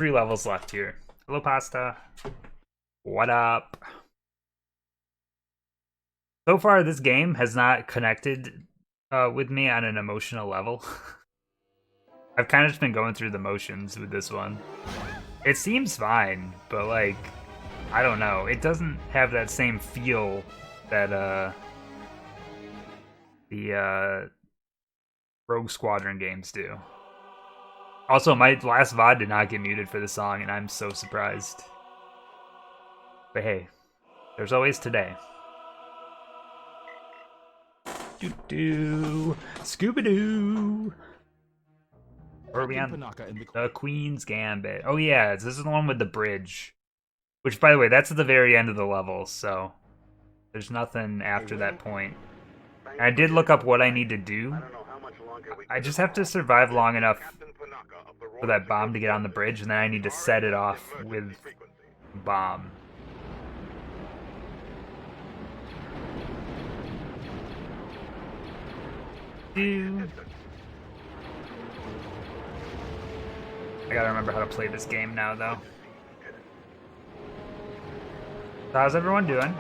3 levels left here. Hello, Pasta. What up? So far, this game has not connected with me on an emotional level. I've kind of just been going through the motions with this one. It seems fine, but like, I don't know. It doesn't have that same feel that the Rogue Squadron games do. Also, my last VOD did not get muted for the song, and I'm so surprised. But hey, there's always today. Doo-doo, Scooby-Doo. Where are we on? The Queen's Gambit. Oh yeah, this is the one with the bridge. Which, by the way, that's at the very end of the level, so there's nothing after that point. And I did look up what I need to do. I just have to survive long enough for that bomb to get on the bridge, and then I need to set it off with bomb. I gotta remember how to play this game now, though. So how's everyone doing?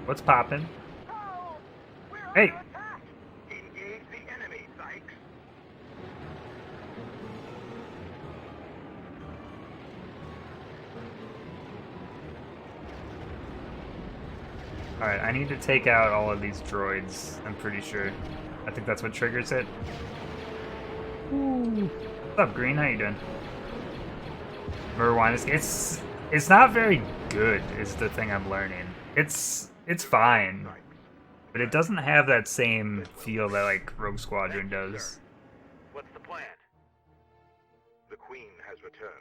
What's poppin'? Hey! Alright, I need to take out all of these droids, I'm pretty sure. I think that's what triggers it. Ooh. What's up, Green? How you doing? Rewind is it's not very good, is the thing I'm learning. It's fine, but it doesn't have that same feel that like Rogue Squadron does. What's the plan? The Queen has returned,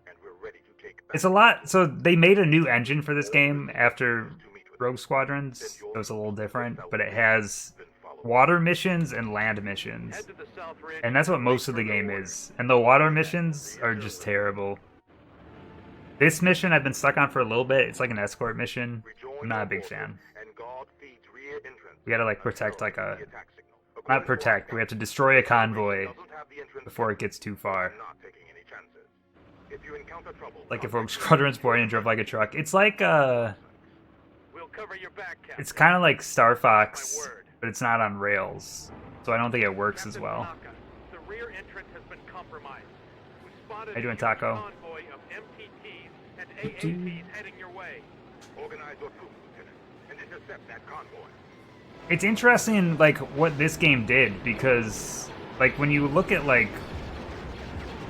and we're ready to take back. It's a lot. So they made a new engine for this game after Rogue Squadrons. It was a little different, but it has water missions and land missions, and that's what most of the game is. And the water missions are just terrible. This mission I've been stuck on for a little bit. It's like an escort mission. I'm not a big fan. We gotta like protect like a... Not protect, we have to destroy a convoy before it gets too far. Like if Rogue Squadron's boring and drove like a truck. It's like it's kind of like Star Fox, but it's not on rails. So I don't think it works as well. How you doing, Taco? It's interesting, like, what this game did, because, like, when you look at, like,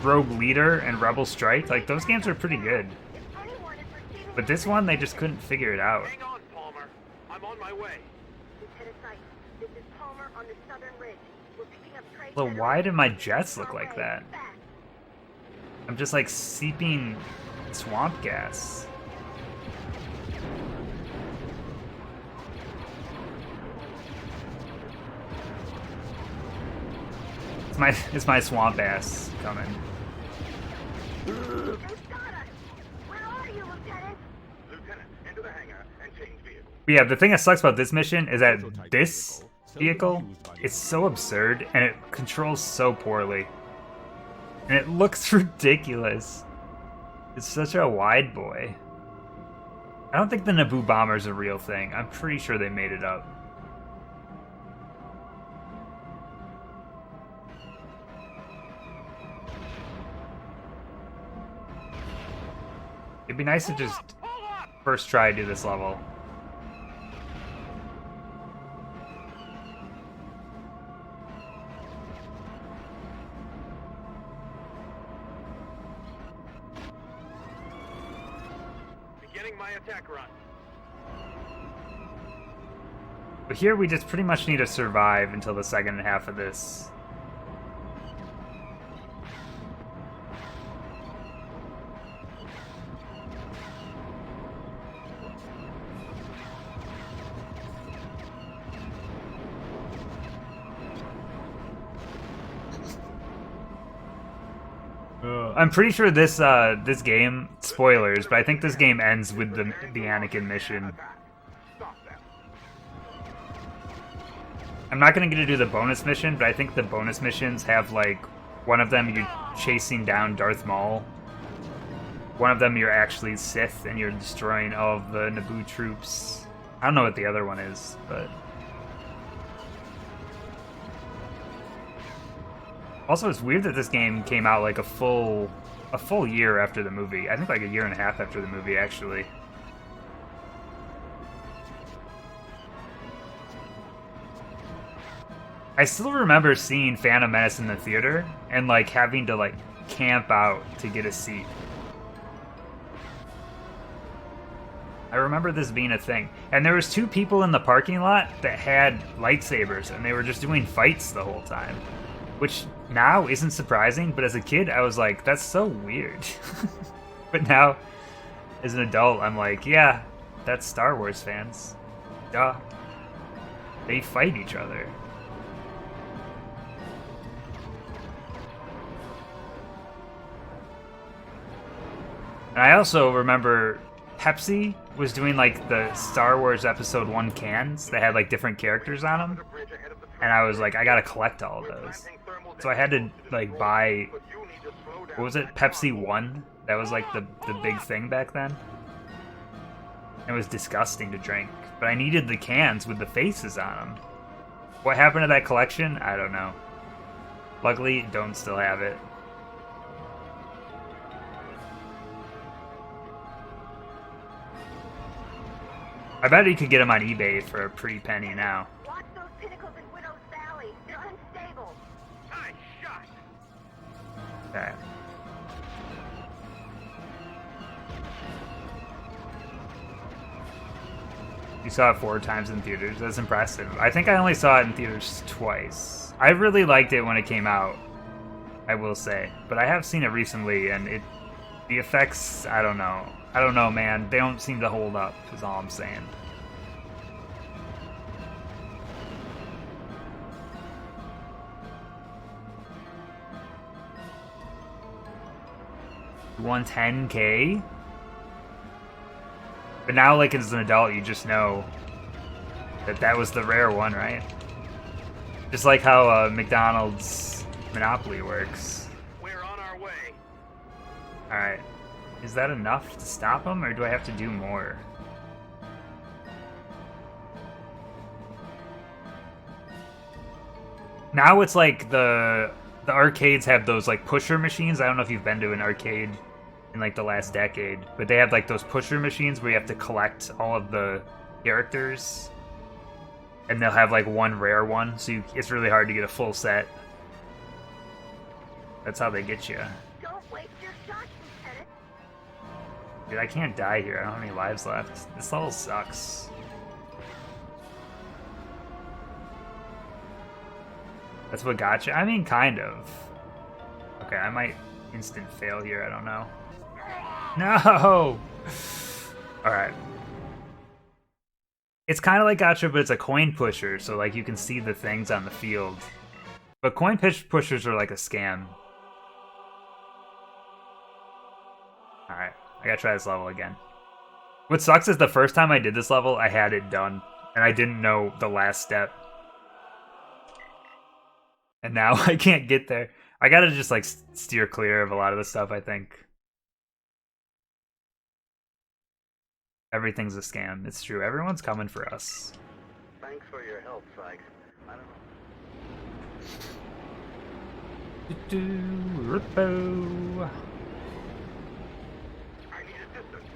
Rogue Leader and Rebel Strike, like, those games are pretty good. But this one, they just couldn't figure it out. Hang on, Palmer. I'm on my way. This is Palmer on the southern ridge. We're picking up trace. Well, why do my jets look like that? I'm just, like, seeping swamp gas. It's my swamp ass coming. Where are you, Lieutenant? Lieutenant, enter the hangar and change vehicle. But yeah, the thing that sucks about this mission is that this vehicle is so absurd and it controls so poorly. And it looks ridiculous. It's such a wide boy. I don't think the Naboo bomber's a real thing. I'm pretty sure they made it up. It'd be nice to just first try to do this level. Beginning my attack run. But here we just pretty much need to survive until the second half of this. I'm pretty sure this game, spoilers, but I think this game ends with the Anakin mission. Stop them. I'm not gonna get to do the bonus mission, but I think the bonus missions have like one of them you're chasing down Darth Maul. One of them you're actually Sith and you're destroying all of the Naboo troops. I don't know what the other one is, but also it's weird that this game came out like a full year after the movie. I think like a year and a half after the movie, actually. I still remember seeing Phantom Menace in the theater and like having to like camp out to get a seat. I remember this being a thing. And there was 2 people in the parking lot that had lightsabers and they were just doing fights the whole time. Which now isn't surprising, but as a kid I was like, that's so weird. But now, as an adult, I'm like, yeah, that's Star Wars fans. Duh. They fight each other. And I also remember Pepsi was doing like the Star Wars Episode 1 cans that had like different characters on them. And I was like, I gotta collect all of those. So I had to like buy, what was it, Pepsi 1? That was like the big thing back then. It was disgusting to drink, but I needed the cans with the faces on them. What happened to that collection? I don't know. Luckily, don't still have it. I bet you could get them on eBay for a pretty penny now. Watch those pinnacles in Widow's Valley. They're unstable. Nice shot. Okay. You saw it 4 times in theaters. That's impressive. I think I only saw it in theaters twice. I really liked it when it came out, I will say. But I have seen it recently, and the effects, I don't know. I don't know, man. They don't seem to hold up, is all I'm saying. You won 10K? But now, like, as an adult, you just know that that was the rare one, right? Just like how McDonald's Monopoly works. We're on our way. Alright. Is that enough to stop him, or do I have to do more? Now it's like the arcades have those like pusher machines. I don't know if you've been to an arcade in like the last decade, but they have like those pusher machines where you have to collect all of the characters, and they'll have like one rare one, so it's really hard to get a full set. That's how they get you. Don't waste your shots, Lieutenant. Dude, I can't die here. I don't have any lives left. This level sucks. That's what got you? I mean, kind of. Okay, I might instant fail here. I don't know. No! Alright. It's kind of like Gotcha, but it's a coin pusher, so like you can see the things on the field. But coin pushers are like a scam. Alright, I gotta try this level again. What sucks is the first time I did this level, I had it done, and I didn't know the last step. And now I can't get there. I gotta just like steer clear of a lot of this stuff, I think. Everything's a scam. It's true. Everyone's coming for us. Thanks for your help, Sykes. I don't know. Rippo. I need assistance.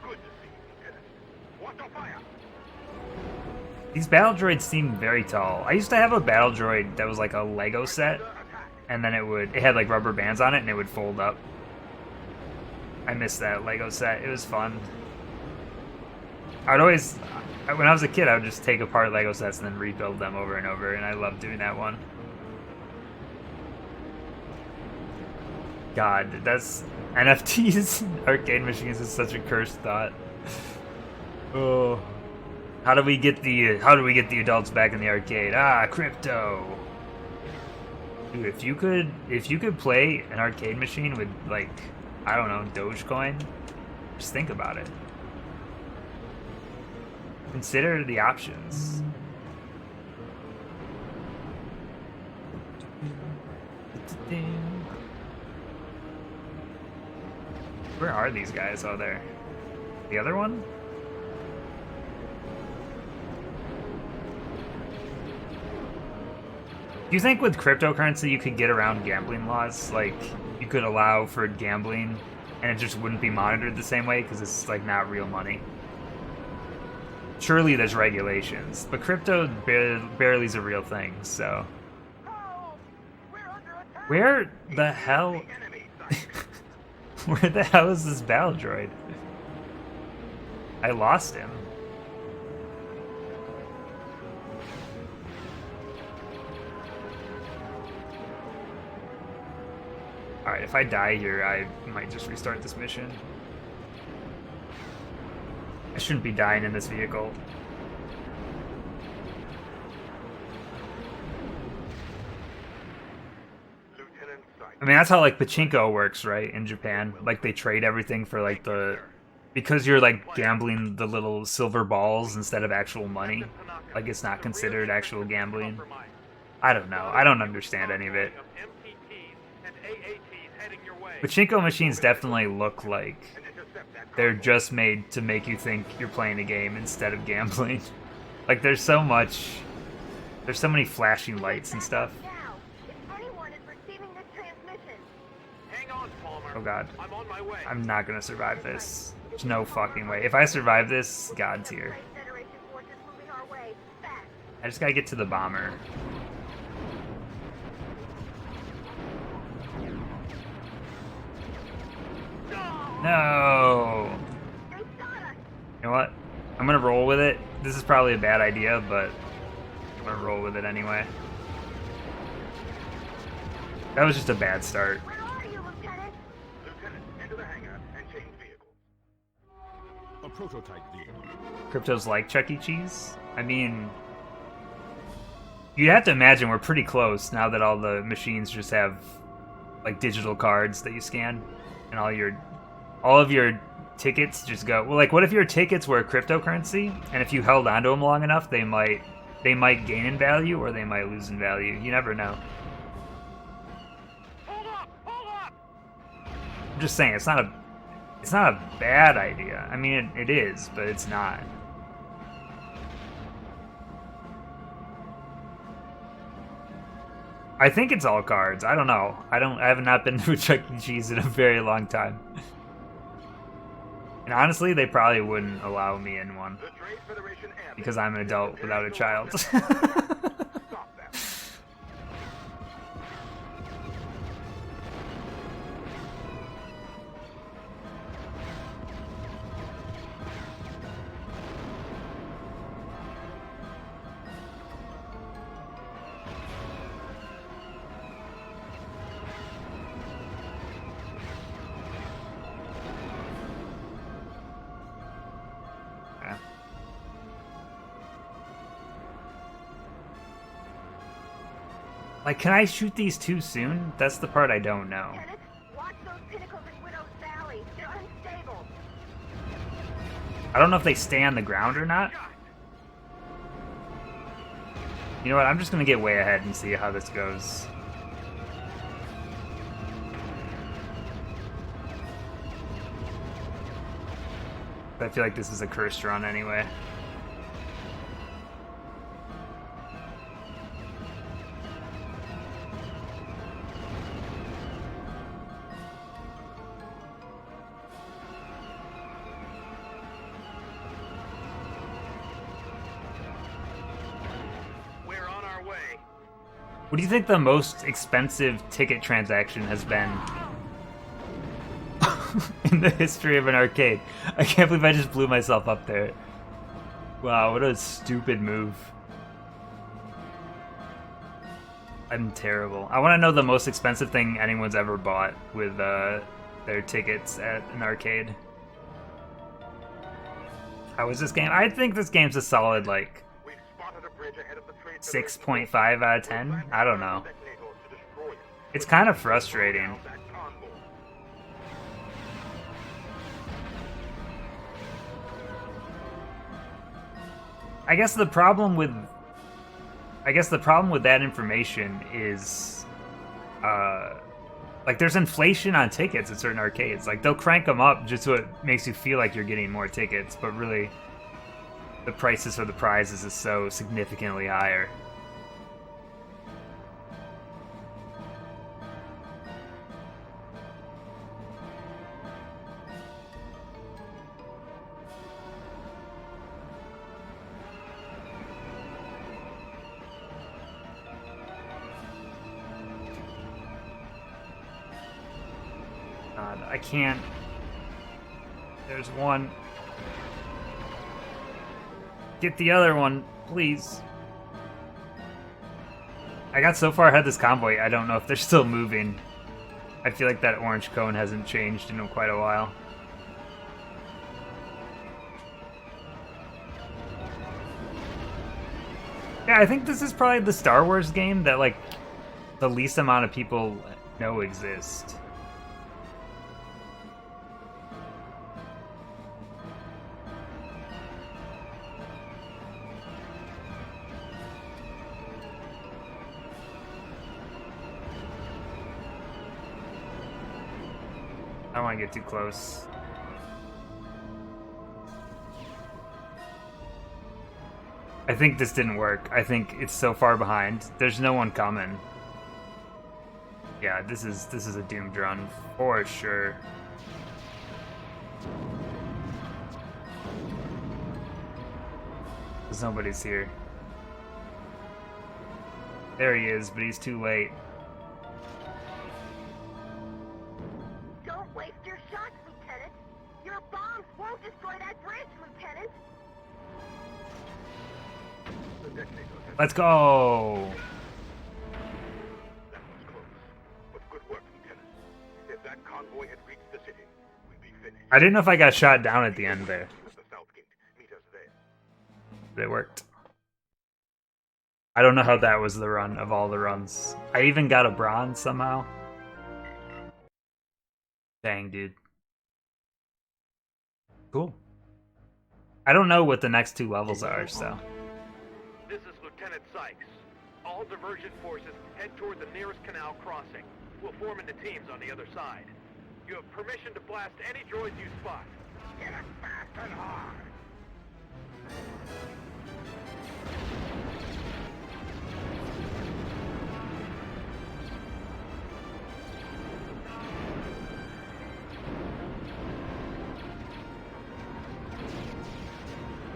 Good to see you, Lieutenant. Watch your fire. These battle droids seem very tall. I used to have a battle droid that was like a Lego set, and then it had like rubber bands on it and it would fold up. I missed that Lego set. It was fun. When I was a kid, I would just take apart Lego sets and then rebuild them over and over, and I loved doing that one. God, that's NFTs, arcade machines is such a cursed thought. Oh, how do we get the adults back in the arcade? Ah, crypto. Dude, if you could play an arcade machine with like, I don't know, Dogecoin, Just think about it. Consider the options. Where are these guys? Oh, there. The other one? Do you think with cryptocurrency you could get around gambling laws? Like, you could allow for gambling and it just wouldn't be monitored the same way because it's, like, not real money? Surely there's regulations, but crypto barely is a real thing, so... Where the hell... Where the hell is this battle droid? I lost him. Alright, if I die here, I might just restart this mission. I shouldn't be dying in this vehicle. I mean, that's how, like, pachinko works, right, in Japan. Like, they trade everything for, like, the... Because you're, like, gambling the little silver balls instead of actual money. Like, it's not considered actual gambling. I don't know. I don't understand any of it. Pachinko machines definitely look like they're just made to make you think you're playing a game instead of gambling. Like, there's so much... There's so many flashing lights and stuff. Oh god. I'm not gonna survive this. There's no fucking way. If I survive this, God tier. I just gotta get to the bomber. No! You know what? I'm gonna roll with it. This is probably a bad idea, but I'm gonna roll with it anyway. That was just a bad start. A prototype vehicle. Crypto's like Chuck E. Cheese? I mean, you'd have to imagine we're pretty close now that all the machines just have like digital cards that you scan, and all of your tickets just go. Well, like, what if your tickets were cryptocurrency, and if you held onto them long enough, they might gain in value or they might lose in value. You never know. I'm just saying, it's not a bad idea. I mean, it is, but it's not. I think it's all cards. I don't know. I have not been to a Chuck E. Cheese in a very long time. And honestly, they probably wouldn't allow me in one. Because I'm an adult without a child. Like, can I shoot these too soon? That's the part I don't know. Kenneth, watch those pinnacles in Widow's Valley. They're unstable. I don't know if they stay on the ground or not. You know what? I'm just gonna get way ahead and see how this goes. I feel like this is a cursed run anyway. What do you think the most expensive ticket transaction has been in the history of an arcade? I can't believe I just blew myself up there. Wow, what a stupid move. I'm terrible. I want to know the most expensive thing anyone's ever bought with their tickets at an arcade. How was this game? I think this game's a solid, like, 6.5 out of 10? I don't know. It's kind of frustrating. I guess the problem with that information is, like, there's inflation on tickets at certain arcades. Like, they'll crank them up just so it makes you feel like you're getting more tickets, but really, the prices for the prizes is so significantly higher. I can't. There's one. Get the other one, please. I got so far ahead this convoy, I don't know if they're still moving. I feel like that orange cone hasn't changed in quite a while. Yeah, I think this is probably the Star Wars game that, like, the least amount of people know exist. I don't want to get too close. I think this didn't work. I think it's so far behind. There's no one coming. Yeah, this is a doomed run for sure. Because nobody's here. There he is, but he's too late. Don't waste your shots, Lieutenant. Your bombs won't destroy that bridge, Lieutenant. Let's go! That was close. But good work, Lieutenant. If that convoy had reached the city, we'd be finished. I didn't know if I got shot down at the end there. At the south gate. Meet us there. But it worked. I don't know how that was the run of all the runs. I even got a bronze somehow. Dang, dude. Cool. I don't know what the next two levels are, so. This is Lieutenant Sykes. All diversion forces head toward the nearest canal crossing. We'll form into teams on the other side. You have permission to blast any droids you spot. Get it fast and hard.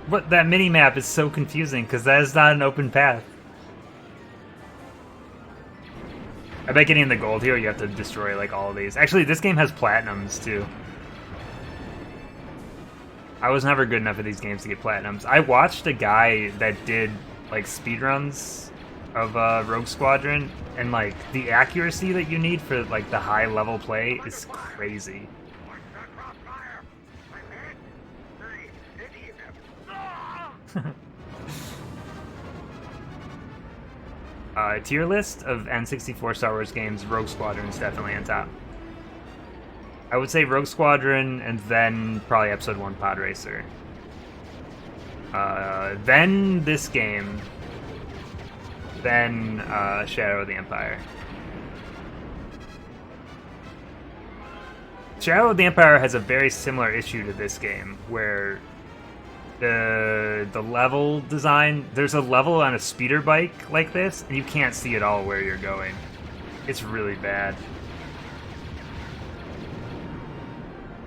But that mini-map is so confusing, because that is not an open path. I bet getting the gold here, you have to destroy, like, all of these. Actually, this game has platinums, too. I was never good enough at these games to get platinums. I watched a guy that did, like, speedruns of Rogue Squadron, and, like, the accuracy that you need for, like, the high-level play is crazy. Tier list of N64 Star Wars games, Rogue Squadron is definitely on top. I would say Rogue Squadron, and then probably Episode 1 Pod Racer. Then this game. Then Shadow of the Empire. Shadow of the Empire has a very similar issue to this game, where the level design, there's a level on a speeder bike like this, and you can't see at all where you're going. It's really bad.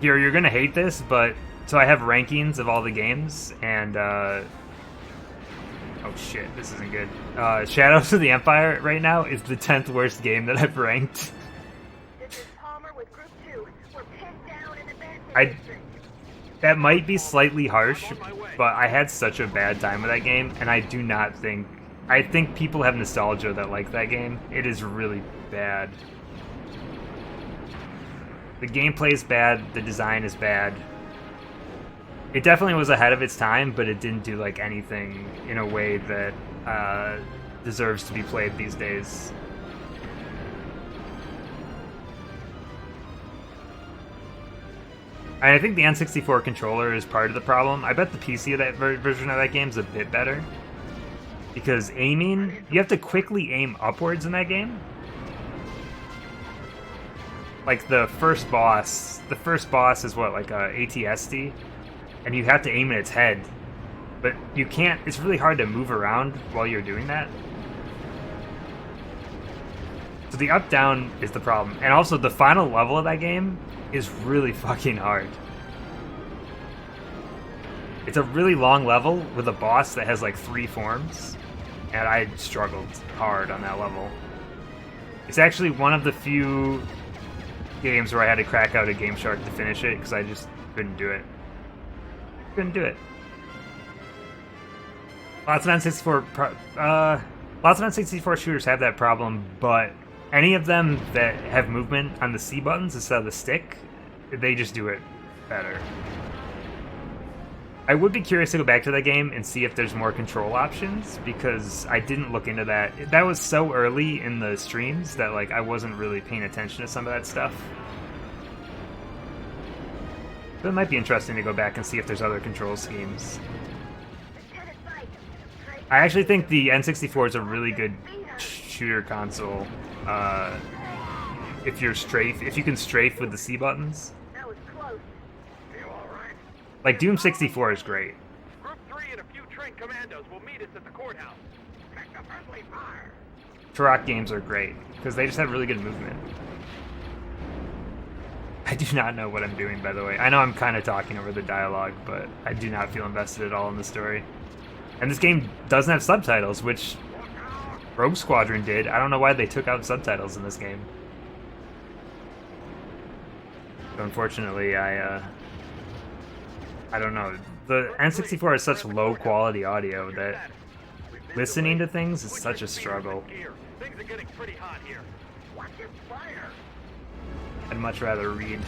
Here, you're gonna hate this, but so I have rankings of all the games, and oh shit, this isn't good. Shadows of the Empire right now is the 10th worst game that I've ranked. This is Palmer with Group 2. We're pinned down in advancing district. That might be slightly harsh, but I had such a bad time with that game, and I do not think... I think people have nostalgia that like that game. It is really bad. The gameplay is bad, the design is bad. It definitely was ahead of its time, but it didn't do like anything in a way that deserves to be played these days. And I think the N64 controller is part of the problem. I bet the PC of that version of that game is a bit better. Because aiming, you have to quickly aim upwards in that game. Like the first boss is what, like a ATSD? And you have to aim at its head. But you can't, it's really hard to move around while you're doing that. So the up-down is the problem. And also the final level of that game is really fucking hard. It's a really long level with a boss that has like 3 forms. And I struggled hard on that level. It's actually one of the few games where I had to crack out a Game Shark to finish it because I just couldn't do it. Couldn't do it. Lots of N64 shooters have that problem, but any of them that have movement on the C buttons instead of the stick, they just do it better. I would be curious to go back to that game and see if there's more control options, because I didn't look into that. That was so early in the streams that like I wasn't really paying attention to some of that stuff. But it might be interesting to go back and see if there's other control schemes. I actually think the N64 is a really good shooter console. If you can strafe with the C buttons. That was close. You all right? Like Doom 64 is great. Group 3 and a few trained commandos will meet us at the courthouse. Make the friendly fire. Turok games are great because they just have really good movement. I do not know what I'm doing, by the way. I know I'm kind of talking over the dialogue, but I do not feel invested at all in the story. And this game doesn't have subtitles, which Rogue Squadron did. I don't know why they took out subtitles in this game. So unfortunately, I don't know. The N64 has such low quality audio that listening to things is such a struggle. Things are getting pretty hot here. Watch it fire. I'd much rather read.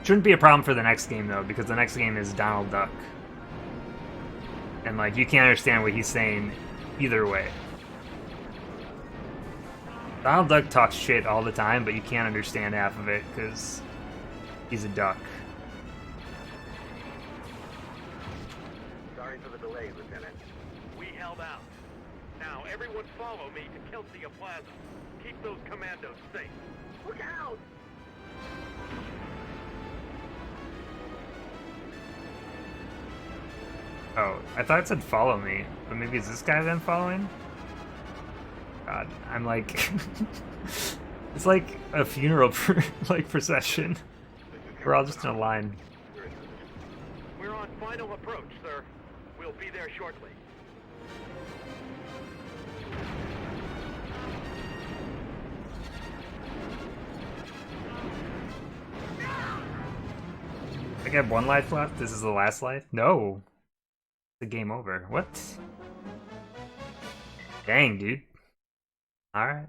Shouldn't be a problem for the next game though, because the next game is Donald Duck. And like, you can't understand what he's saying either way. Donald Duck talks shit all the time, but you can't understand half of it because he's a duck. Sorry for the delay, Lieutenant. We held out. Now everyone follow me to Kelsia Plaza. Keep those commandos safe. Look out! Oh, I thought it said follow me, but maybe is this guy then following? God, I'm like... it's like a funeral like procession. We're all just in a line. We're on final approach, sir. We'll be there shortly. I think I have 1 life left. This is the last life? No. The game over. What? Dang, dude. Alright.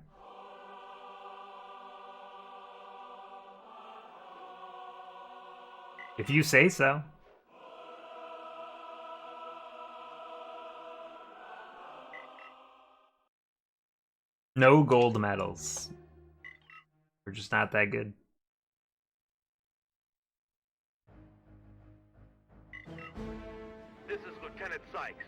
If you say so. No gold medals. We're just not that good. This is Lieutenant Sykes.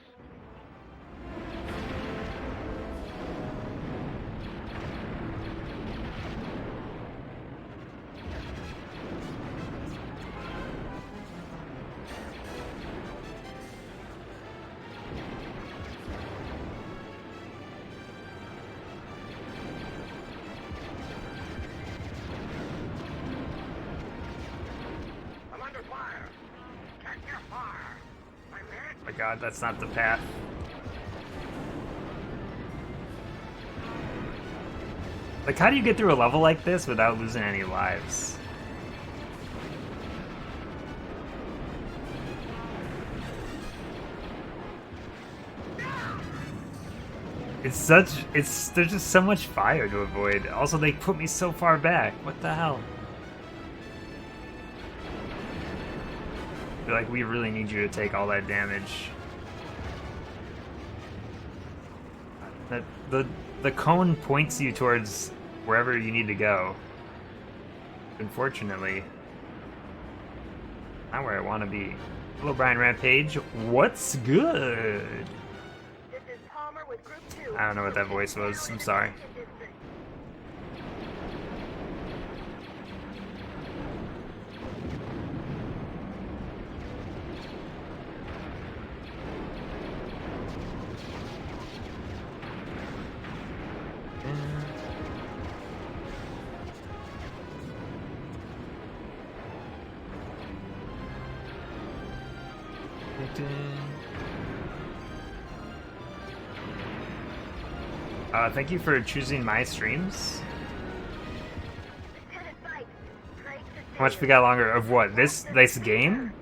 I'm under fire. Check your fire. I'm hit. Oh my god, that's not the path. Like, how do you get through a level like this without losing any lives? There's just so much fire to avoid. Also, they put me so far back. What the hell? They're like, we really need you to take all that damage. The cone points you towards wherever you need to go. Unfortunately, not where I want to be. Hello, Brian Rampage. What's good? This is Palmer with Group 2. I don't know what that voice was. I'm sorry. Thank you for choosing my streams. How much we got longer of what? This game?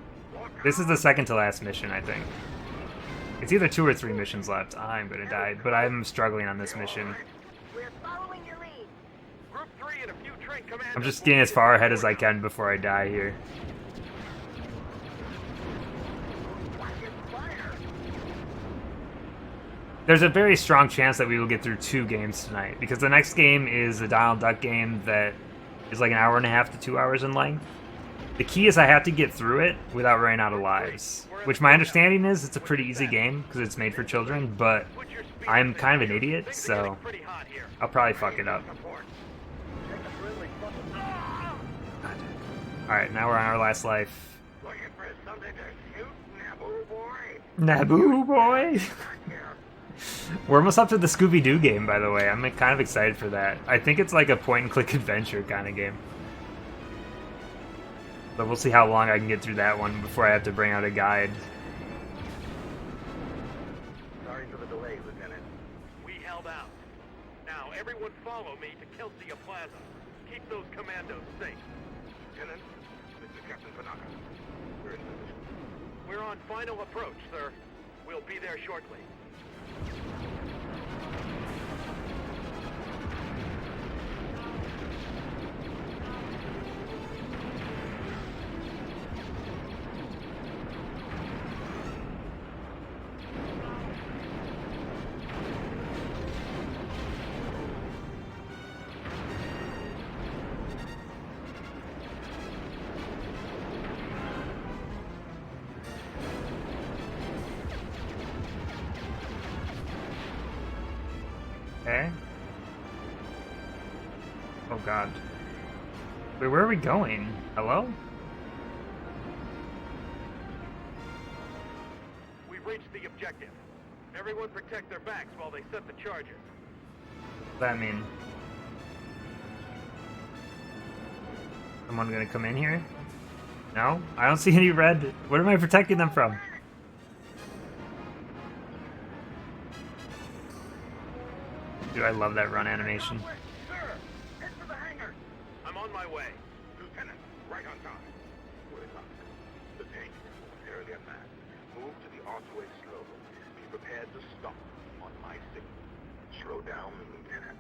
This is the second to last mission, I think. It's either 2 or 3 missions left. I'm gonna die, but I'm struggling on this mission. We're following your lead. Group 3 and a few train commandos. I'm just getting as far ahead as I can before I die here. There's a very strong chance that we will get through 2 games tonight, because the next game is a Donald Duck game that is like an hour and a half to 2 hours in length. The key is I have to get through it without running out of lives, which my understanding is it's a pretty easy game because it's made for children, but I'm kind of an idiot, so I'll probably fuck it up. Alright, now we're on our last life. Looking for something to shoot, Naboo boy? Naboo boy! We're almost up to the Scooby-Doo game, by the way. I'm kind of excited for that. I think it's like a point-and-click adventure kind of game. But we'll see how long I can get through that one before I have to bring out a guide. Sorry for the delay, Lieutenant. We held out. Now, everyone follow me to Kelsia Plaza. Keep those commandos safe. Lieutenant, this is Captain Panaka. We're in position. We're on final approach, sir. We'll be there shortly. Okay. Oh god. Wait, where are we going? Hello? We've reached the objective. Everyone protect their backs while they set the charges. What's that mean? Someone gonna come in here? No? I don't see any red. What am I protecting them from? Dude, I love that run animation. Sir, head for the hangar. I'm on my way. Lieutenant, right on time. We're locked. The tank is fairly unmanned. Move to the archway slowly. Be prepared to stop on my signal. Slow down, Lieutenant.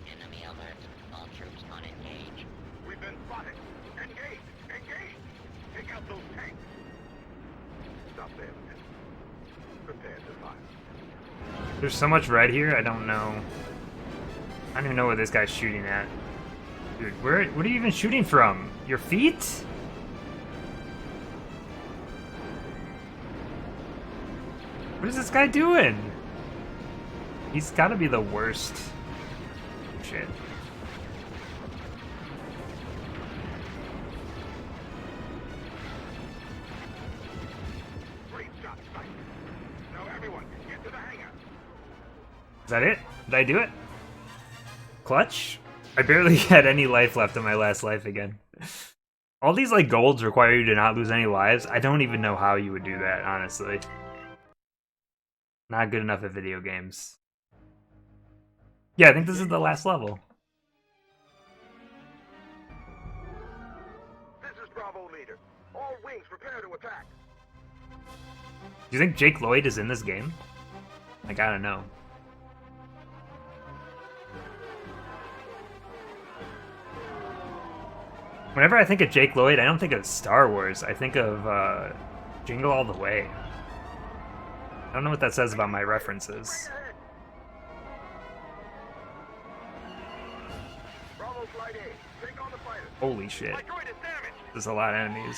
Enemy alert. All troops on engage. We've been spotted. Engage! Engage! Take out those tanks. Stop there, Lieutenant. Prepare to fire. There's so much red here, I don't know. I don't even know what this guy's shooting at. Dude, what are you even shooting from? Your feet? What is this guy doing? He's gotta be the worst. Shit. Great shot, Spike. Now everyone, get to the hangar. Is that it? Did I do it? Clutch? I barely had any life left in my last life again. All these like golds require you to not lose any lives. I don't even know how you would do that, honestly. Not good enough at video games. Yeah, I think this is the last level. This is Bravo Leader. All wings prepare to attack. Do you think Jake Lloyd is in this game? Like, I don't know. Whenever I think of Jake Lloyd, I don't think of Star Wars. I think of Jingle All the Way. I don't know what that says about my references. Holy shit. My droid is damaged. There's a lot of enemies.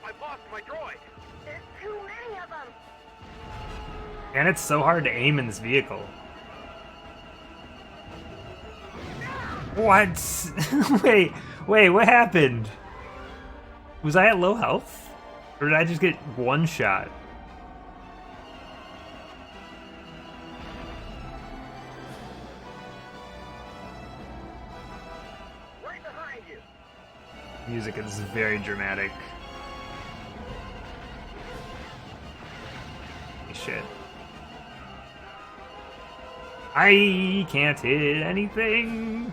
I've lost my droid. There's too many of them. And it's so hard to aim in this vehicle. What? wait, what happened? Was I at low health? Or did I just get one shot? Right behind you. Music is very dramatic. Holy shit. I can't hit anything.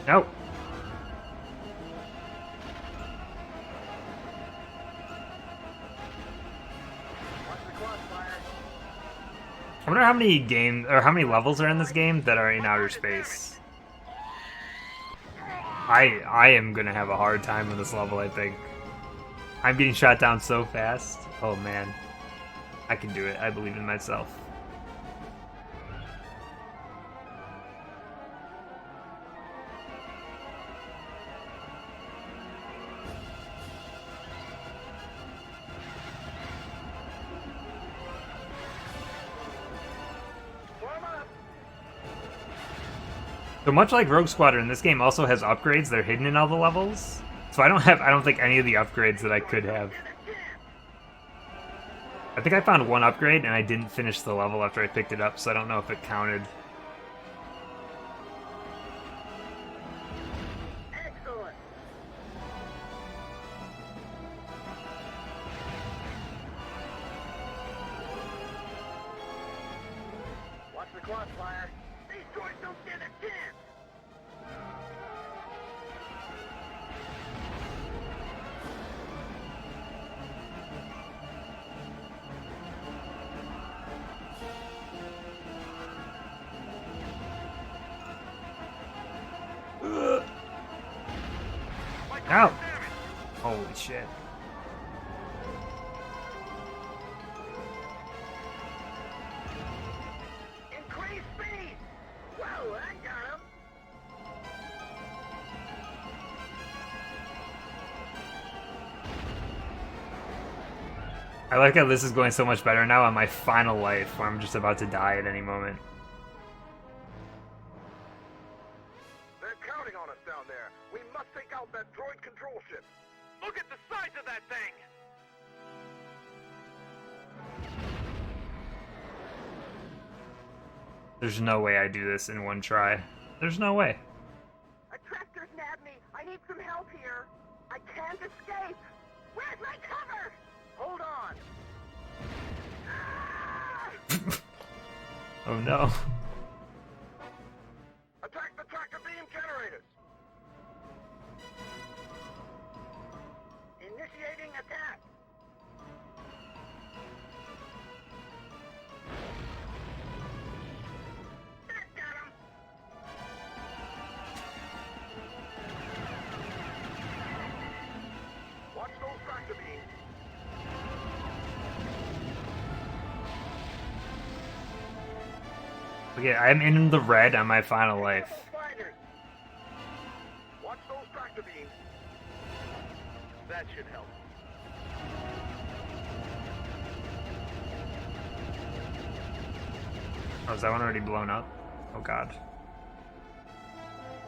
Nope. I wonder how many how many levels are in this game that are in outer space. I am gonna have a hard time with this level, I think. I'm getting shot down so fast. Oh man. I can do it. I believe in myself. So much like Rogue Squadron, this game also has upgrades that are hidden in all the levels. So I don't think any of the upgrades that I could have. I think I found one upgrade and I didn't finish the level after I picked it up, so I don't know if it counted. Excellent. Watch the crossfire. These droids don't stand a chance. Ow! Holy shit. Increase speed. Whoa, I got him. I like how this is going so much better now on my final life, where I'm just about to die at any moment. They're counting on us down there. We must take out that droid control ship. Look at the size of that thing. There's no way I do this in one try. There's no way. Attractors nabbed me. I need some help here. I can't escape. Where's my cover? Hold on. Oh no. Attack the tractor beam generators. Initiating attack. That got him. Watch those tractor beams. Okay, I'm in the red on my final life. Fighters. Watch those tractor beams. That should help. Oh, is that one already blown up? Oh god.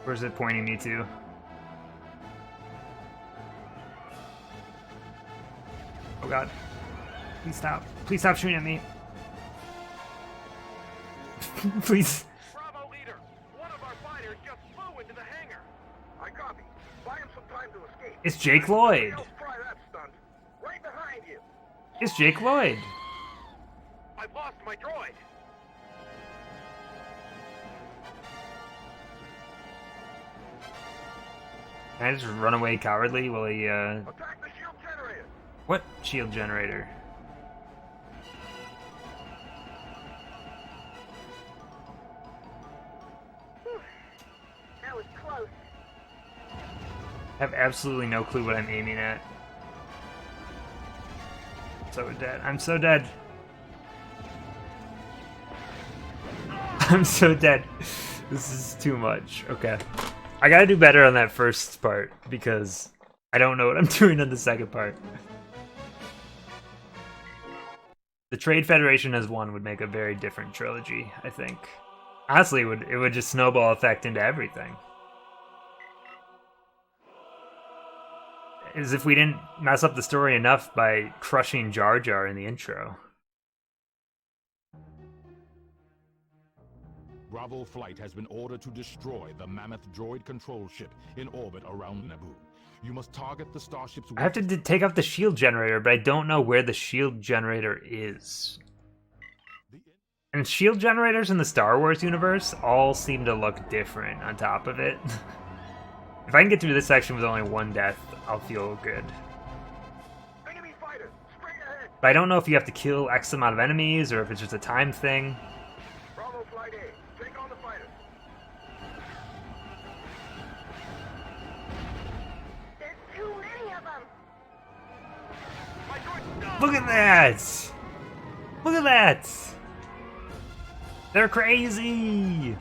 Where's it pointing me to? Oh god. Please stop. Please stop shooting at me. Please. Bravo leader. One of our fighters just flew into the hangar. I copy. Buy him some time to escape. It's Jake Lloyd. Else try that stunt. Right behind you. It's Jake Lloyd. I've lost my droid. Can I just run away cowardly? Will he, Attack the shield generator. What shield generator? That was close. I have absolutely no clue what I'm aiming at. So dead. I'm so dead. I'm so dead. This is too much. Okay. I gotta do better on that first part because I don't know what I'm doing on the second part. The Trade Federation as one would make a very different trilogy, I think. Honestly, it would just snowball effect into everything. As if we didn't mess up the story enough by crushing Jar Jar in the intro. Bravo Flight has been ordered to destroy the Mammoth droid control ship in orbit around Naboo. You must target the starship's... I have to take out the shield generator, but I don't know where the shield generator is. And shield generators in the Star Wars universe all seem to look different on top of it. If I can get through this section with only one death, I'll feel good. Enemy fighter, straight ahead. But I don't know if you have to kill X amount of enemies or if it's just a time thing. Bravo Flight A, take on the fighters. There's too many of them. My droid... Look at that! Look at that! They're crazy!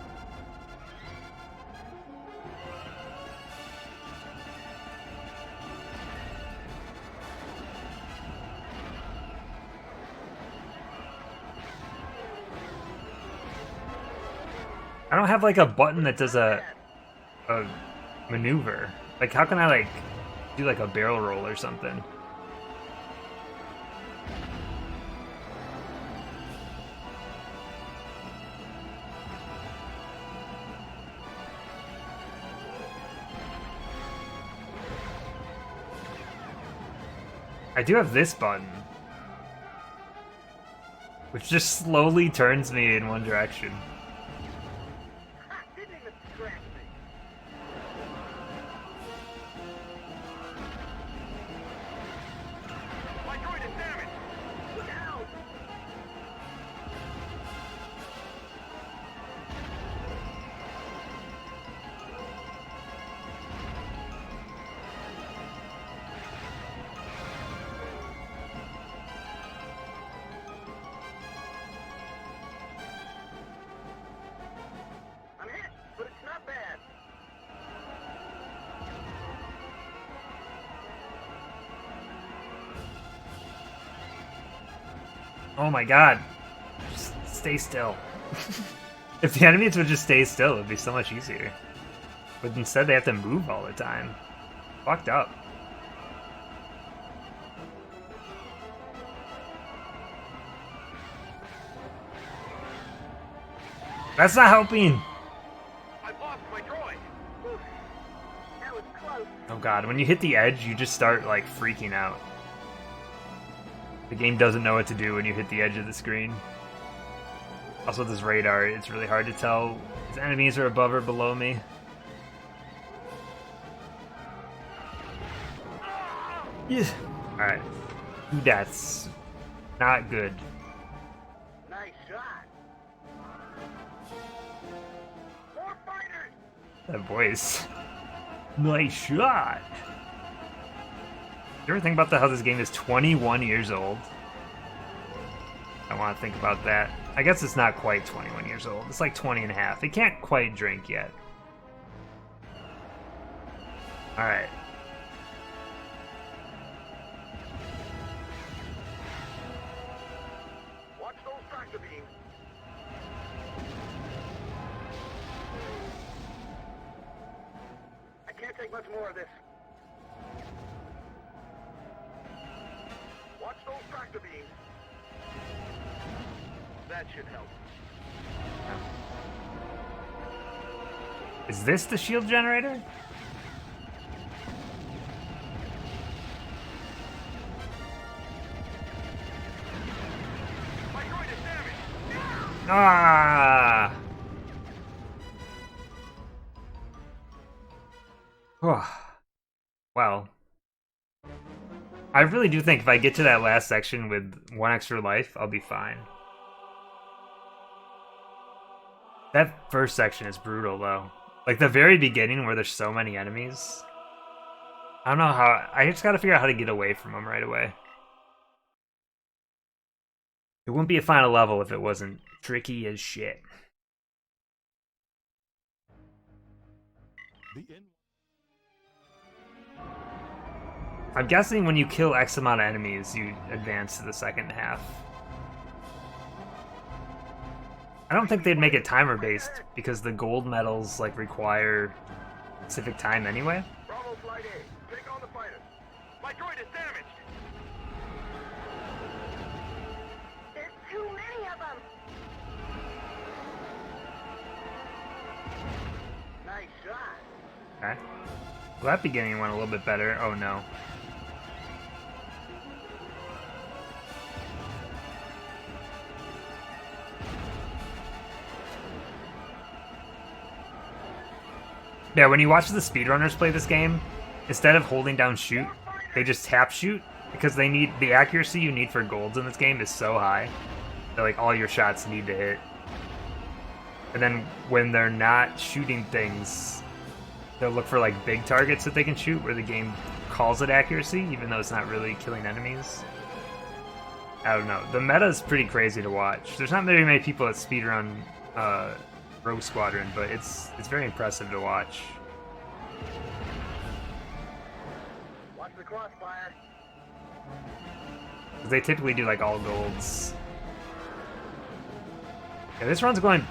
I don't have like a button that does a maneuver. Like how can I like do like a barrel roll or something? I do have this button, which just slowly turns me in one direction. Ha! Didn't even scratch me. My droid is damaged! Look out! I'm hit, but it's not bad. Oh my god. Just stay still. If the enemies would just stay still, it'd be so much easier. But instead they have to move all the time. Fucked up. That's not helping! I've lost my droid! That was close. Oh god, when you hit the edge, you just start, like, freaking out. The game doesn't know what to do when you hit the edge of the screen. Also, this radar, it's really hard to tell if enemies are above or below me. Yeah. Alright. 2 deaths. Not good. Nice shot. More fighters. That voice. Nice shot! You ever think about how this game is 21 years old? I want to think about that. I guess it's not quite 21 years old. It's like 20 and a half. It can't quite drink yet. Alright. Watch those tractor beams. I can't take much more of this. Watch those tractor beams. That should help. Is this the shield generator? My droid is damaged! Ah! Well, I really do think if I get to that last section with 1 extra life, I'll be fine. That first section is brutal, though. Like, the very beginning where there's so many enemies. I don't know how... I just gotta figure out how to get away from them right away. It wouldn't be a final level if it wasn't tricky as shit. The N. I'm guessing when you kill X amount of enemies, you advance to the second half. I don't think they'd make it timer based because the gold medals like require specific time anyway. Bravo Flight A, take on the fighters. My droid is damaged. There's too many of them. Nice shot. Okay. Well, that beginning went a little bit better. Oh no. Yeah, when you watch the speedrunners play this game, instead of holding down shoot, they just tap shoot because they need the accuracy you need for golds in this game is so high that like all your shots need to hit. And then when they're not shooting things, they'll look for like big targets that they can shoot where the game calls it accuracy, even though it's not really killing enemies. I don't know. The meta is pretty crazy to watch. There's not very many people that speedrun Rogue Squadron, but it's very impressive to watch. Watch the crossfire. 'Cause they typically do like all golds. Yeah, this run's going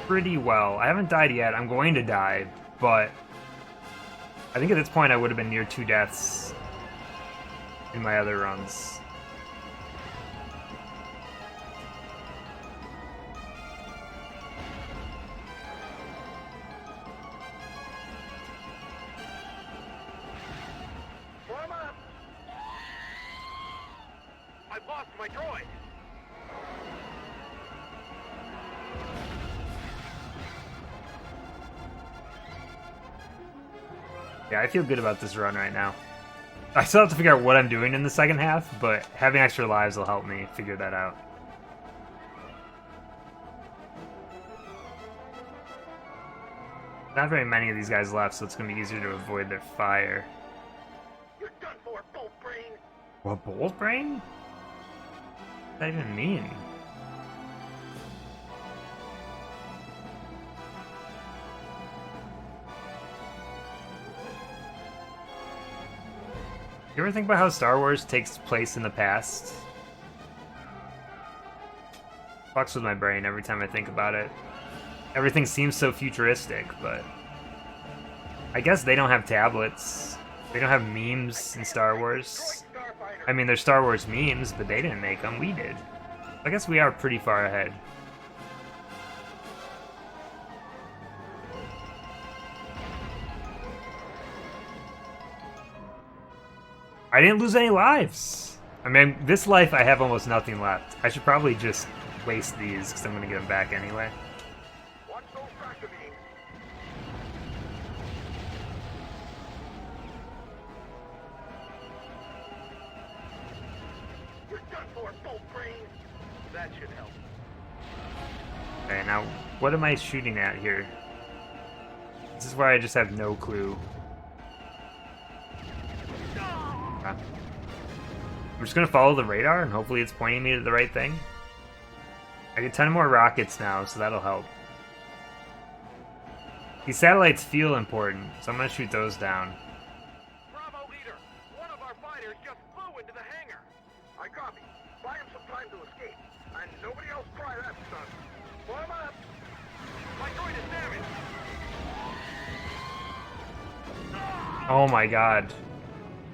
pretty well. I haven't died yet. I'm going to die, but I think at this point I would have been near 2 deaths in my other runs. Form up. I've lost my droid. Yeah, I feel good about this run right now. I still have to figure out what I'm doing in the second half, but having extra lives will help me figure that out. Not very many of these guys left, so it's going to be easier to avoid their fire. You're done for, bolt brain. What, bolt brain? What does that even mean? You ever think about how Star Wars takes place in the past? Fucks with my brain every time I think about it. Everything seems so futuristic, but I guess they don't have tablets. They don't have memes in Star Wars. Starfighter. I mean, there's Star Wars memes, but they didn't make them. We did. I guess we are pretty far ahead. I didn't lose any lives. I mean, this life I have almost nothing left. I should probably just waste these because I'm going to get them back anyway. Watch those tractor beams. You're done for, bolt brain. That should help. Okay, now what am I shooting at here? This is where I just have no clue. Okay. I'm just gonna follow the radar and hopefully it's pointing me to the right thing. I get 10 more rockets now, so that'll help. These satellites feel important, so I'm gonna shoot those down. Bravo leader, one of our fighters just flew into the hangar. I copy. Buy him some time to escape. And nobody else try that stunt. Form up. My droid is damaged. Oh my god.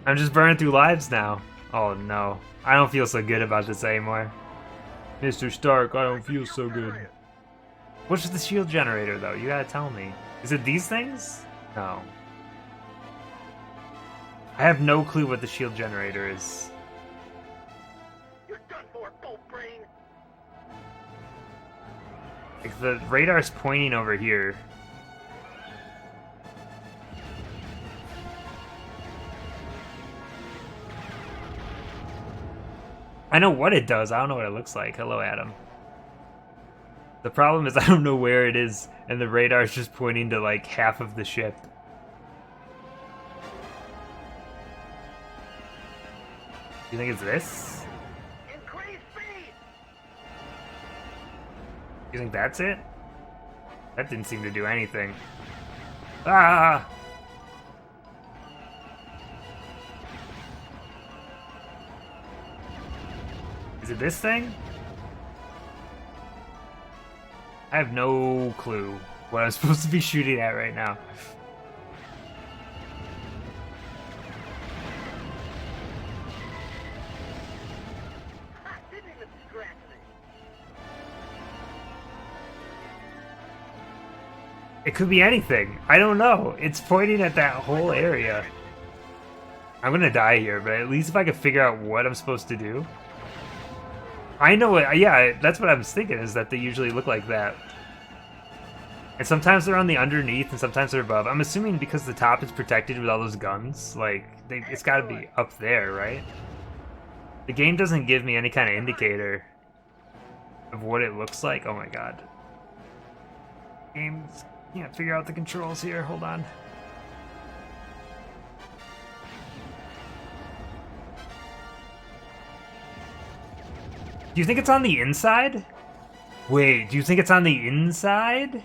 I'm just burning through lives now. Oh no. I don't feel so good about this anymore. Mr. Stark, I don't feel so good. What's the shield generator though? You gotta tell me. Is it these things? No. I have no clue what the shield generator is. You're done for, bolt brain. Like the radar's pointing over here. I know what it does, I don't know what it looks like. Hello, Adam. The problem is I don't know where it is, and the radar is just pointing to like half of the ship. You think it's this? Increase speed. You think that's it? That didn't seem to do anything. Ah! Is it this thing? I have no clue what I'm supposed to be shooting at right now. Didn't even scratch me. It could be anything. I don't know. It's pointing at that whole area. I'm gonna die here, but at least if I can figure out what I'm supposed to do. I know it. Yeah, that's what I was thinking, is that they usually look like that. And sometimes they're on the underneath, and sometimes they're above. I'm assuming because the top is protected with all those guns, like, it's gotta be up there, right? The game doesn't give me any kind of indicator of what it looks like. Oh my god. Games can't figure out the controls here. Hold on. Do you think it's on the inside? Wait, do you think it's on the inside?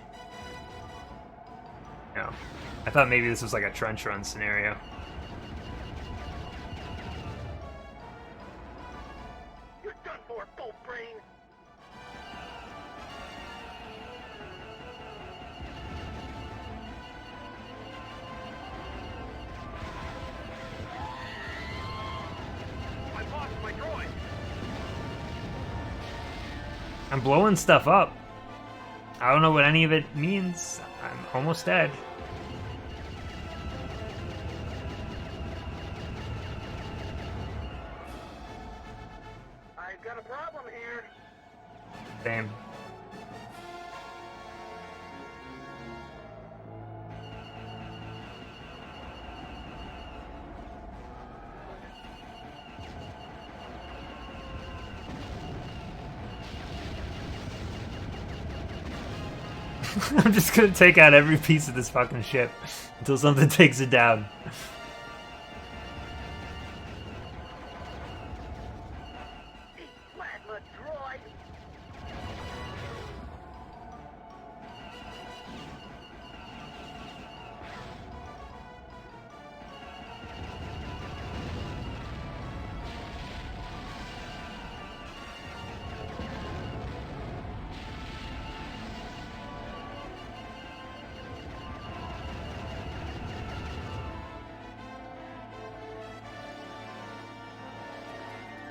No. I thought maybe this was like a trench run scenario. You're done for, full brain. I lost my droid. I'm blowing stuff up. I don't know what any of it means. I'm almost dead. I've got a problem here. Same. I'm just gonna take out every piece of this fucking ship until something takes it down. Eat plasma droid.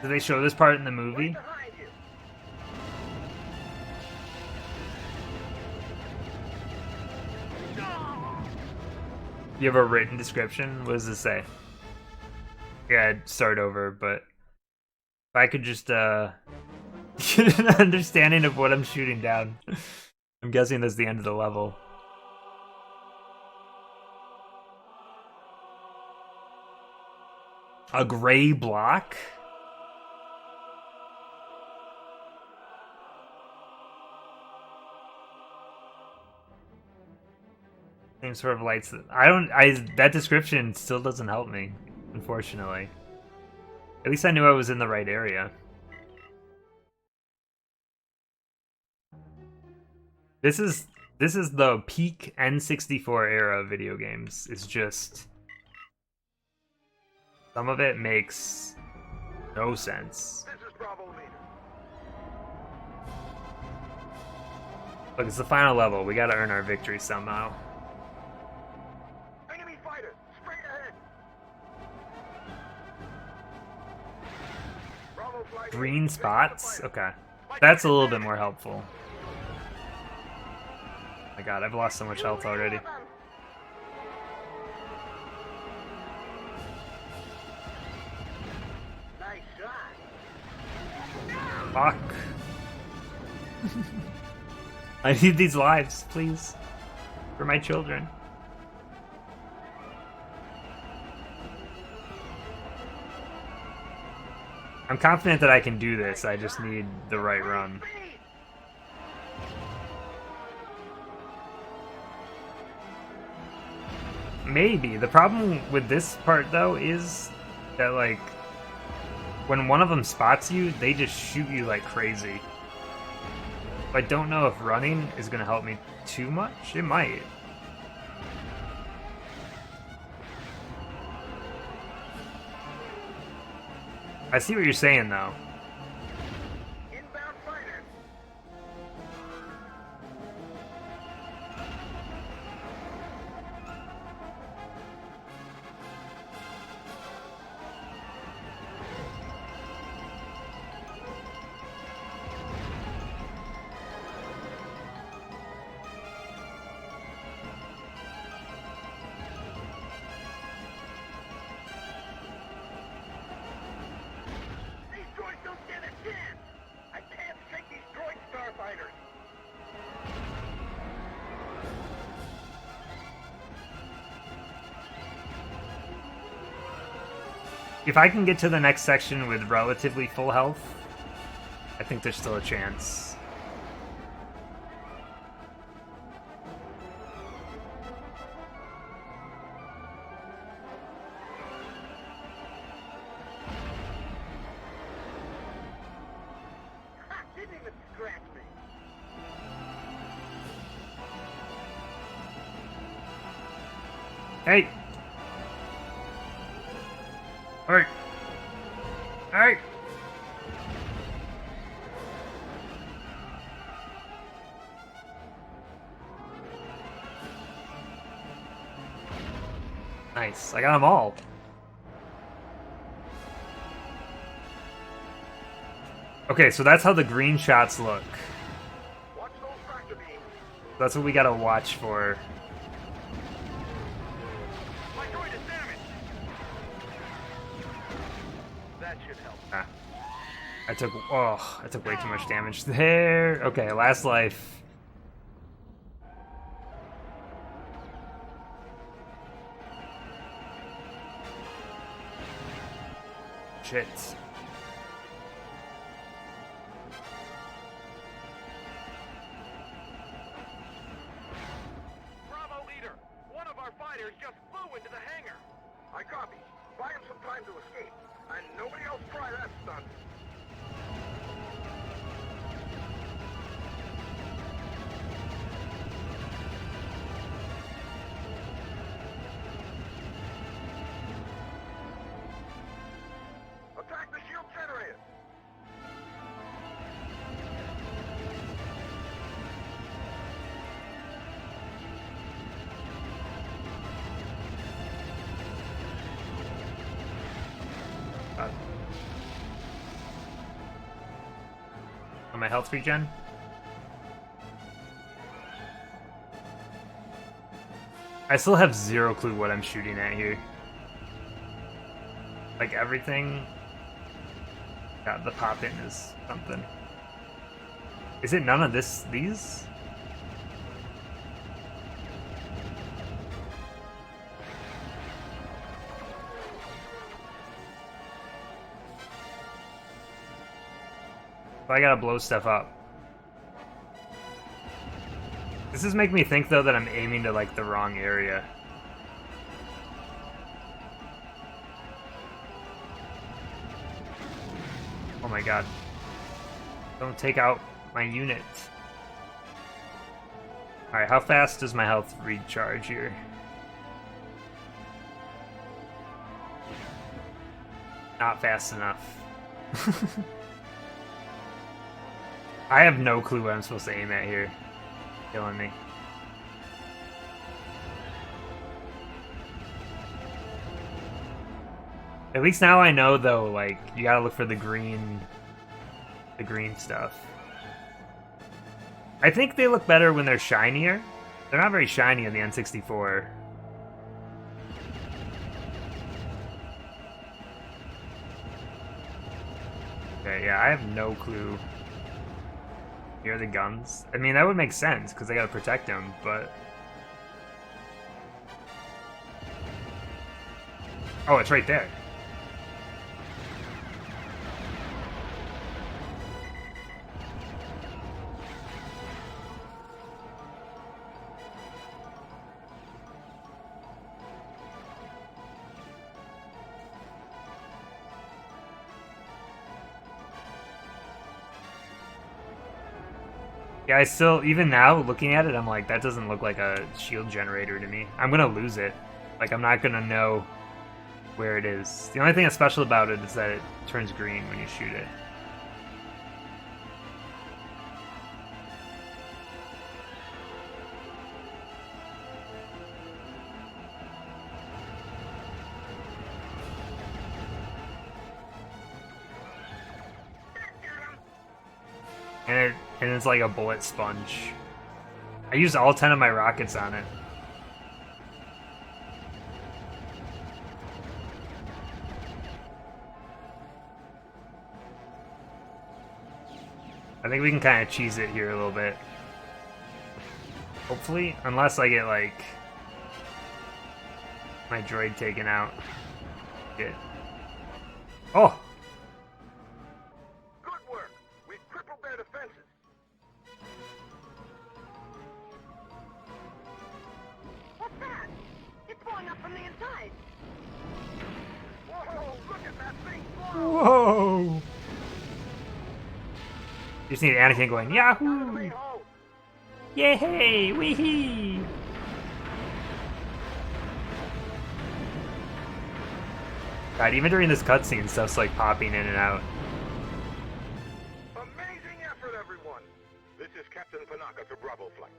Did they show this part in the movie? Behind you. You have a written description? What does it say? Yeah, I'd start over, but if I could just get an understanding of what I'm shooting down. I'm guessing that's the end of the level. A gray block? Same sort of lights. That description still doesn't help me, unfortunately. At least I knew I was in the right area. This is the peak N64 era of video games. It's just some of it makes no sense. This is Bravo Leader. Look, it's the final level. We gotta earn our victory somehow. Enemy fighter, straight ahead. Bravo flight. Green spots? Okay. That's a little bit more helpful. Oh my god, I've lost so much health already. Nice shot. Fuck. I need these lives, please. For my children. I'm confident that I can do this, I just need the right run. Speed. Maybe. The problem with this part, though, is that, like, when one of them spots you, they just shoot you like crazy. I don't know if running is going to help me too much. It might. I see what you're saying, though. Inbound fighters. These droids don't stand a chance. I can't shake these droid starfighters. If I can get to the next section with relatively full health, I think there's still a chance. Ha! Didn't even scratch me. Hey! Alright. Alright! Nice. I got them all. Okay, so that's how the green shots look. Watch those tractor beams. That's what we gotta watch for. My droid is damaged. That should help. Ah. I took way too much damage there. Okay, last life. Shit. Bravo leader, one of our fighters just flew into the hangar. I copy. Buy him some time to escape. And nobody else try that stunt. Attack the shield generator. On my health regen. I still have zero clue what I'm shooting at here. Like everything. God, the pop in is something. Is it none of these? I gotta blow stuff up. This is making me think though that I'm aiming to like the wrong area. Oh my god. Don't take out my unit. Alright, how fast does my health recharge here? Not fast enough. I have no clue what I'm supposed to aim at here. Killing me. At least now I know though, like, you gotta look for the green stuff. I think they look better when they're shinier. They're not very shiny in the N64. Okay, yeah, I have no clue. Here are the guns. I mean, that would make sense, because they gotta protect them, but... Oh, it's right there. Yeah, I still, even now, looking at it, I'm like, that doesn't look like a shield generator to me. I'm gonna lose it. Like, I'm not gonna know where it is. The only thing that's special about it is that it turns green when you shoot it. And it's like a bullet sponge. I used all 10 of my rockets on it. I think we can kind of cheese it here a little bit. Hopefully, unless I get like my droid taken out. Get. Oh! Good work. We've crippled their defenses. What's that? It's blowing up from the inside. Whoa, look at that thing blow! Whoa! You just need Anakin going, Yahoo! Ho! Yay! Wee-hee! God, even during this cutscene, stuff's like popping in and out. Amazing effort, everyone! This is Captain Panaka to Bravo Flight.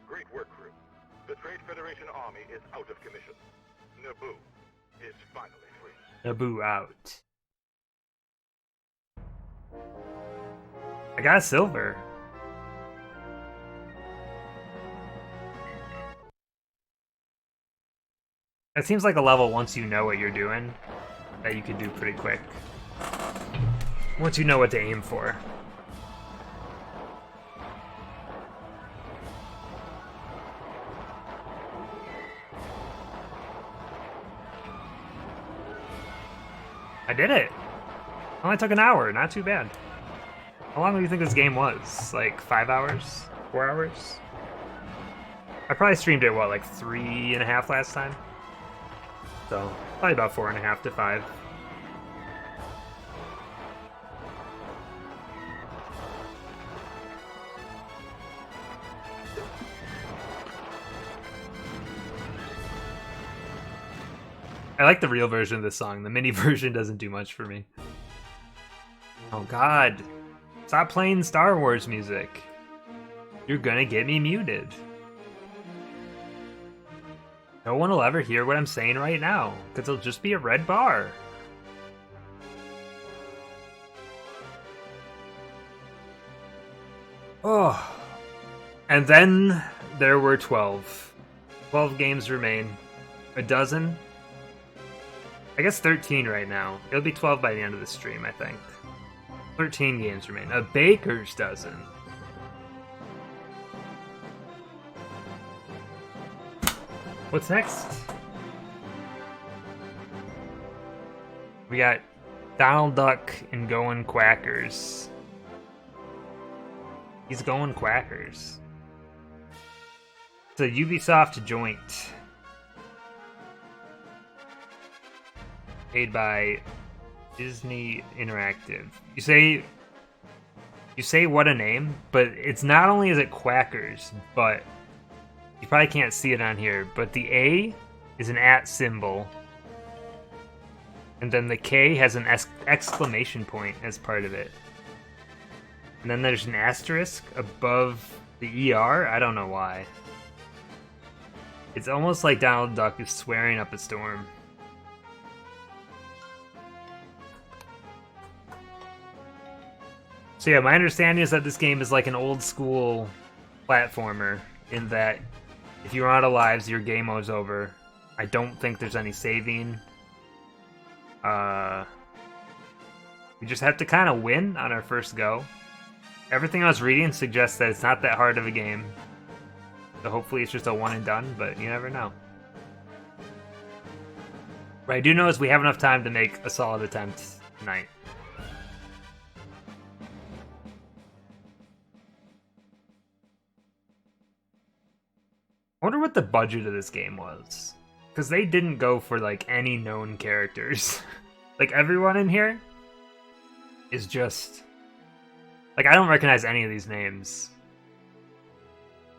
Great work, crew. The Trade Federation Army is out of commission. Naboo is finally free. Naboo out. I got a silver. That seems like a level once you know what you're doing that you could do pretty quick. Once you know what to aim for. I did it! Only took an hour, not too bad. How long do you think this game was? Like 5 hours? 4 hours? I probably streamed it, what, like 3.5 last time? So, probably about 4.5 to 5. I like the real version of this song. The mini version doesn't do much for me. Oh god. Stop playing Star Wars music. You're gonna get me muted. No one will ever hear what I'm saying right now, because it'll just be a red bar. Oh. And then there were 12. 12 games remain. A dozen? I guess 13 right now. It'll be 12 by the end of the stream, I think. 13 games remain. A baker's dozen. What's next? We got Donald Duck and Going Quackers. He's going Quackers. It's a Ubisoft joint. Made by Disney Interactive. You say what a name, but it's not only is it Quackers, but you probably can't see it on here, but the A is an @ symbol. And then the K has an exclamation point as part of it. And then there's an asterisk above the ER. I don't know why. It's almost like Donald Duck is swearing up a storm. So yeah, my understanding is that this game is like an old school platformer in that if you run out of lives, your game mode's over. I don't think there's any saving. We just have to kind of win on our first go. Everything I was reading suggests that it's not that hard of a game. So hopefully it's just a one and done, but you never know. What I do know is we have enough time to make a solid attempt tonight. I wonder what the budget of this game was. Because they didn't go for, like, any known characters. Like, everyone in here is just... Like, I don't recognize any of these names.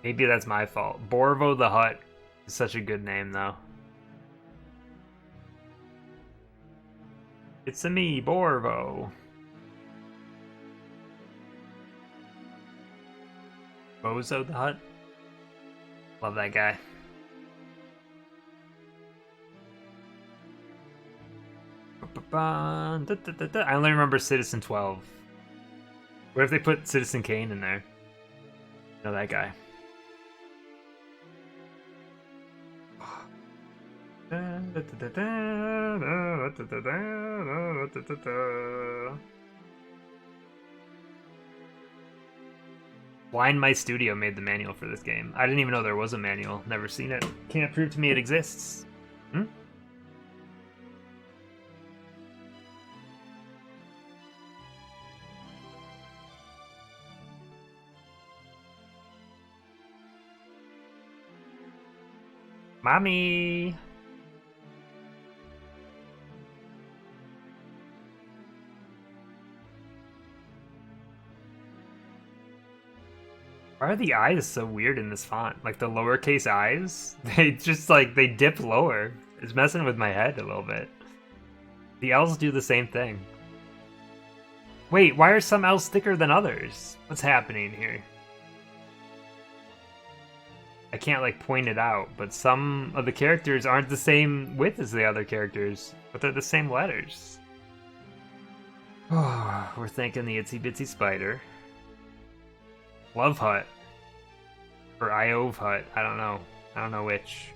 Maybe that's my fault. Borvo the Hutt is such a good name, though. It's a me, Borvo. Bozo the Hutt. Love that guy. I only remember Citizen 12. What if they put Citizen Kane in there? No, that guy. Blind Mice Studio made the manual for this game. I didn't even know there was a manual. Never seen it. Can't prove to me it exists. Hmm? Mommy! Why are the eyes so weird in this font? Like the lowercase eyes? They just like, they dip lower. It's messing with my head a little bit. The L's do the same thing. Wait, why are some L's thicker than others? What's happening here? I can't like point it out, but some of the characters aren't the same width as the other characters, but they're the same letters. Oh, we're thanking the Itsy Bitsy Spider. Love Hut. Or Iove Hut. I don't know. I don't know which.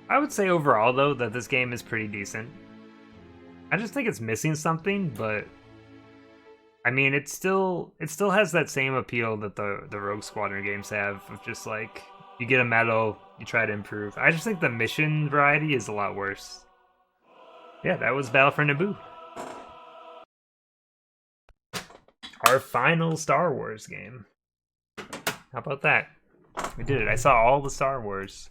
I would say overall, though, that this game is pretty decent. I just think it's missing something, but I mean, it still has that same appeal that the Rogue Squadron games have, of just like, you get a medal, you try to improve. I just think the mission variety is a lot worse. Yeah, that was Battle for Naboo. Our final Star Wars game. How about that? We did it. I saw all the Star Wars.